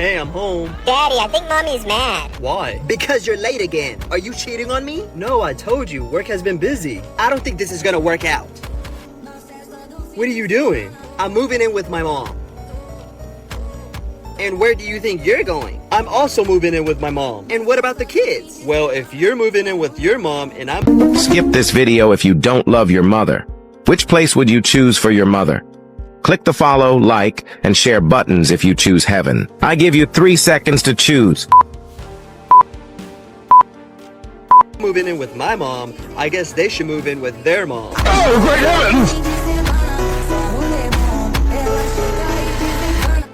Hey, I'm home. Daddy, I think Mommy's mad. Why? Because you're late again. Are you cheating on me? No, I told you, work has been busy. I don't think this is gonna work out. What are you doing? I'm moving in with my mom. And where do you think you're going? I'm also moving in with my mom. And what about the kids? Well, if you're moving in with your mom and I'm... Skip this video if you don't love your mother. Which place would you choose for your mother? Click the follow, like, and share buttons if you choose heaven. I give you 3 seconds to choose. moving in with my mom, I guess they should move in with their mom. Oh, great heavens!